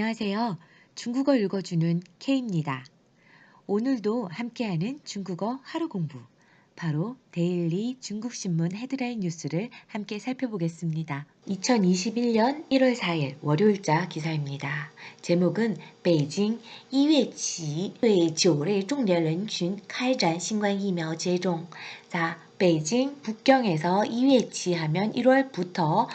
안녕하세요. 중국어 읽어주는 K입니다. 오늘도 함께하는 중국어 하루 공부, 바로 데일리 중국신문 헤드라인 뉴스를 함께 살펴보겠습니다. 2021년 1월 4일 월요일자 기사입니다. 제목은 베이징 2월起对9类重点人群开展新冠疫苗接种. 자, 베이징 북경에서 2월起하면 1월부터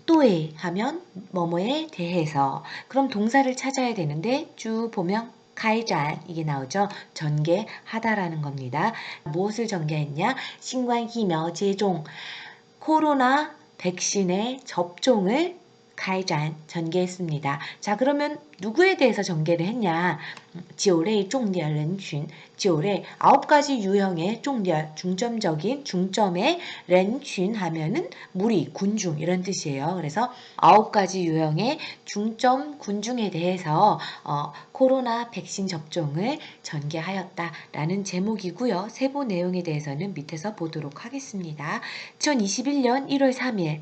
또에 하면 뭐뭐에 대해서. 그럼 동사를 찾아야 되는데 쭉 보면开展 이게 나오죠. 전개하다라는 겁니다. 무엇을 전개했냐? 신관疫苗接种 코로나 백신의 접종을 开展 전개했습니다. 자, 그러면 누구에 대해서 전개를 했냐? 9类重点人群 9类 9가지 유형의 重点 중점적인 중점의 人群 하면은 무리, 군중 이런 뜻이에요. 그래서 9가지 유형의 중점 군중에 대해서 코로나 백신 접종을 전개하였다라는 제목이고요. 세부 내용에 대해서는 밑에서 보도록 하겠습니다. 2021년 1월 3일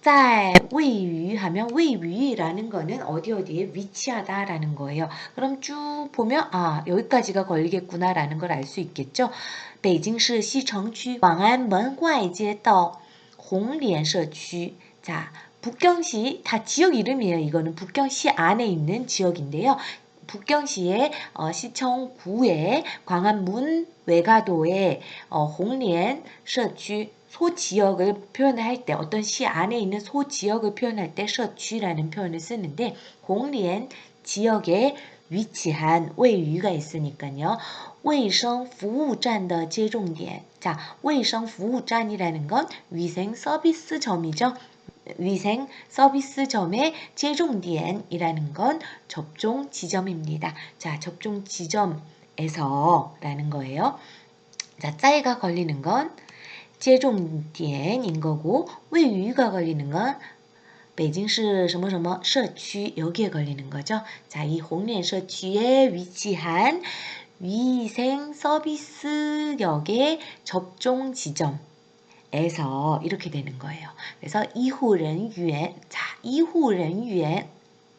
在位于 하면 位于라는 거는 어디에 위치하다라는 거예요. 그럼 쭉 보면 여기까지가 걸리겠구나 라는 걸 알 수 있겠죠. 北京市西城区广安门外街道红莲社区. 자, 북경시 다 지역 이름이에요. 이거는 북경시 안에 있는 지역인데요. 북경시의 시청구에 광안문 외가도에 홍련社区 소지역을 표현을 할 때 어떤 시 안에 있는 소지역을 표현할 때社区라는 표현을 쓰는데 홍련 지역에 위치한 位于가 있으니까요. 卫生服务站的接种点. 자, 卫生服务站이라는 건 위생 서비스점이죠. 위생 서비스점의 接种点이라는 건 접종 지점입니다. 자, 접종 지점에서 라는 거예요. 자, 짜이가 걸리는 건 接种点인 거고 位于가 걸리는 건 北京市什么什么社区 여기에 걸리는 거죠. 자, 이 홍련社区에 위치한 위생 서비스역의 접종 지점에서 이렇게 되는 거예요. 그래서 医护人员, 자, 医护人员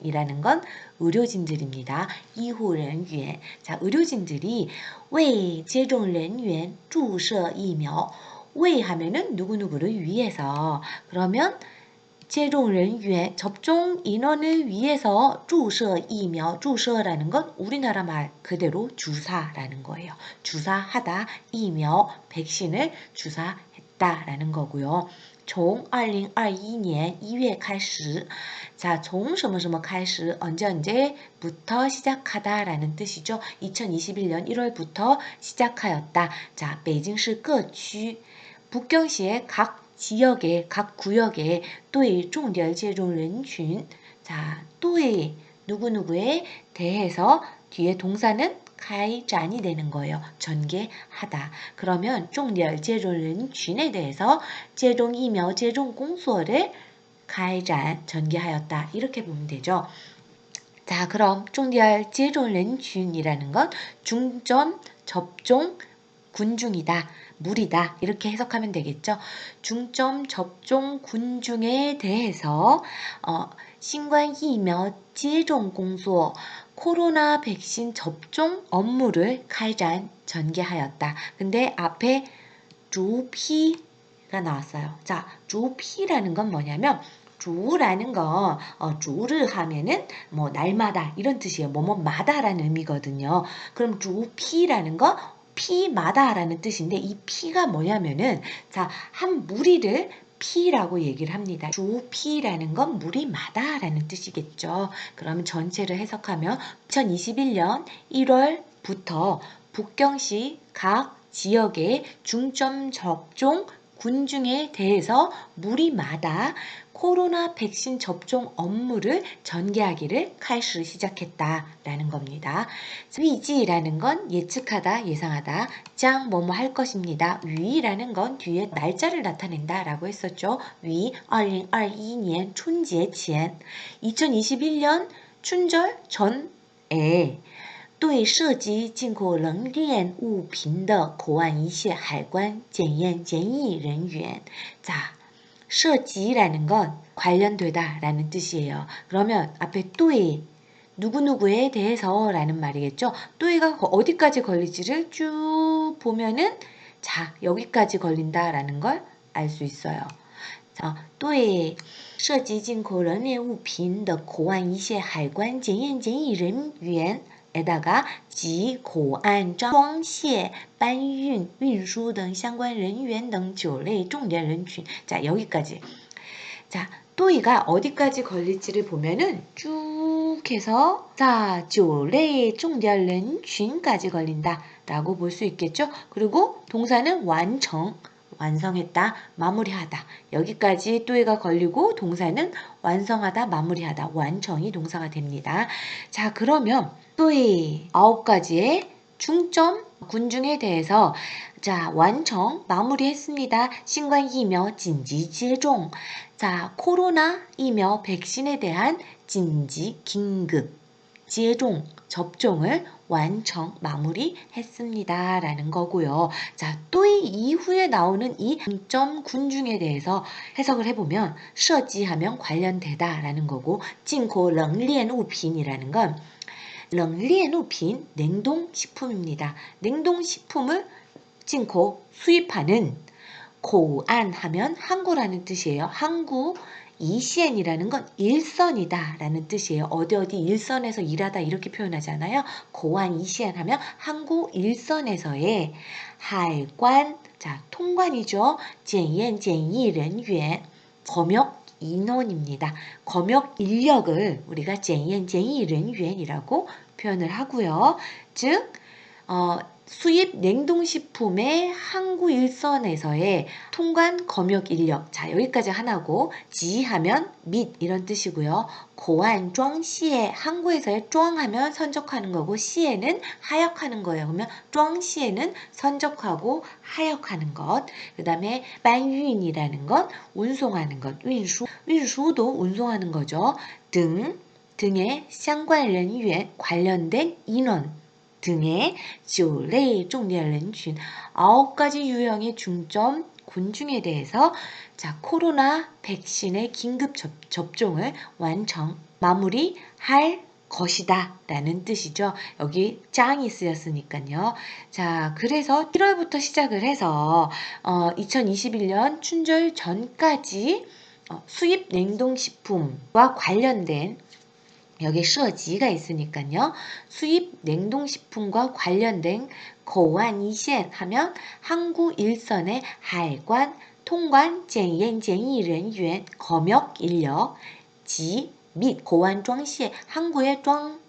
이라는 건 의료진들입니다. 医护人员. 자, 의료진들이 为接种人员注射疫苗. 为 하면은 누구누구를 위해서. 그러면 接种人员 접종 인원을 위해서 注射疫苗. 注射라는 건 우리나라 말 그대로 주사라는 거예요. 주사하다, 疫苗 백신을 주사했다라는 거고요. 从2022년 2월 开始. 자, 从什么什么开始 언제부터 시작하다라는 뜻이죠. 2021년 1월부터 시작하였다. 자, 北京市各区 북경시의 각 지역의 각 구역의 对重点接种人群. 자, 对 누구누구에 대해서 뒤에 동사는 开展이 되는 거예요. 전개하다. 그러면 重点接种人群에 대해서 接种疫苗接种工作를 开展 전개하였다. 이렇게 보면 되죠. 자, 그럼 重点接种人群이라는 건 중점 접종 군중이다. 무리다. 이렇게 해석하면 되겠죠. 중점 접종 군중에 대해서 신관疫苗接种工作 코로나 백신 접종 업무를 开展 전개하였다. 근데 앞에 주피가 나왔어요. 자, 주피라는 건 뭐냐면 주라는 거, 주를 하면은 뭐 날마다 이런 뜻이에요. 뭐뭐마다라는 의미거든요. 그럼 주피라는 거 피마다라는 뜻인데 이 피가 뭐냐면은 자, 한 무리를 피라고 얘기를 합니다. 주피라는 건 무리마다라는 뜻이겠죠. 그러면 전체를 해석하면 2021년 1월부터 북경시 각 지역의 중점 접종 군중에 대해서 무리마다 코로나 백신 접종 업무를 전개하기를 开始 시작했다라는 겁니다. 위지라는 건 예측하다, 예상하다, 짱 뭐뭐 할 것입니다. 위라는 건 뒤에 날짜를 나타낸다라고 했었죠. 위 2022년 춘제 前 2021년 춘절 전에 对涉及进口冷链物品的口岸一切海关检验检疫人员. 자, 涉及라는 건 관련되다 라는 뜻이에요. 그러면 앞에 对 누구누구에 대해서 라는 말이겠죠. 또이가 어디까지 걸릴지를 쭉 보면은 자, 여기까지 걸린다라는 걸 알 수 있어요. 자, 对涉及进口人员物品的口岸一线海关检验检疫人员 에다가 及口岸装卸、搬运、运输等相关人员等9类重点人群. 자, 여기까지. 자, 또이가 어디까지 걸릴지를 보면은 쭉 해서 자, 9类重点人群까지 걸린다라고 볼 수 있겠죠? 그리고 동사는 완성, 완성했다, 마무리하다. 여기까지 또이가 걸리고 동사는 완성하다, 마무리하다, 완성이 동사가 됩니다. 자, 그러면 또이 9가지의 중점 군중에 대해서 자, 완성, 마무리했습니다. 신관疫苗 진지接种. 자, 코로나疫苗 백신에 대한 진지 긴급接种 접종을 완성, 마무리했습니다. 라는 거고요. 자, 또 이 이후에 나오는 이 중점 군중에 대해서 해석을 해보면 涉及하면 관련되다 라는 거고 进口冷链物品이라는 건 冷链物品 냉동식품입니다. 냉동식품을 进口 수입하는 고안 하면 항구라는 뜻이에요. 항구 이시엔이라는 건 일선이다 라는 뜻이에요. 어디 일선에서 일하다 이렇게 표현하잖아요. 고안 이시엔 하면 항구 일선에서의 hải关, 자 통관이죠. 检验检疫人员 검역 인원입니다. 검역 인력을 우리가 检验检疫人员이라고 표현을 하고요. 즉 수입 냉동식품의 항구 일선에서의 통관 검역 인력. 자, 여기까지 하나고 지하면 및 이런 뜻이고요. 고안 庄시에 항구에서의 庄하면 선적하는 거고 시에는 하역하는 거예요. 그러면 庄시에는 선적하고 하역하는 것. 그 다음에搬运이라는 건 운송하는 것. 운수도 운송하는 거죠. 등의 相关人员 관련된 인원 등의 9类重点人群 9가지 유형의 중점 군중에 대해서 자, 코로나 백신의 긴급 접종을 완성, 마무리할 것이다 라는 뜻이죠. 여기 짱이 쓰였으니까요. 자, 그래서 1월부터 시작을 해서 2021년 춘절 전까지 수입 냉동식품과 관련된 여기 涉及가 있으니까요. 수입 냉동식품과 관련된 고안 이시엔 하면 항구 일선의 海关, 통관, 检验检疫人员 검역 인력, 지 및 고안 庄시에 항구의 庄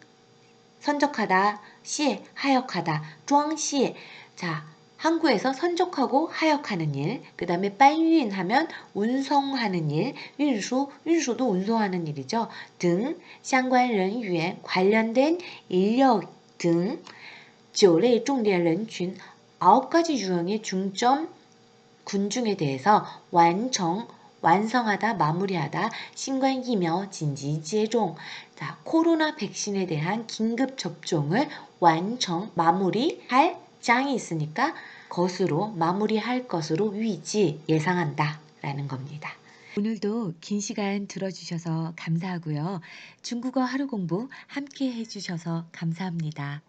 선적하다, 시에 하역하다, 庄시에 자 항구에서 선적하고 하역하는 일, 그 다음에搬运 하면 운송하는 일, 운수도 운송하는 일이죠. 등, 相关人员 관련된 인력 등 9类重点人群 9가지 유형의 중점 군중에 대해서 완성하다, 마무리하다, 신관疫苗 진지接种 자, 코로나 백신에 대한 긴급 접종을 완성, 마무리할 짱이 있으니까 것으로 마무리할 것으로 위지 예상한다 라는 겁니다. 오늘도 긴 시간 들어주셔서 감사하고요. 중국어 하루 공부 함께 해주셔서 감사합니다.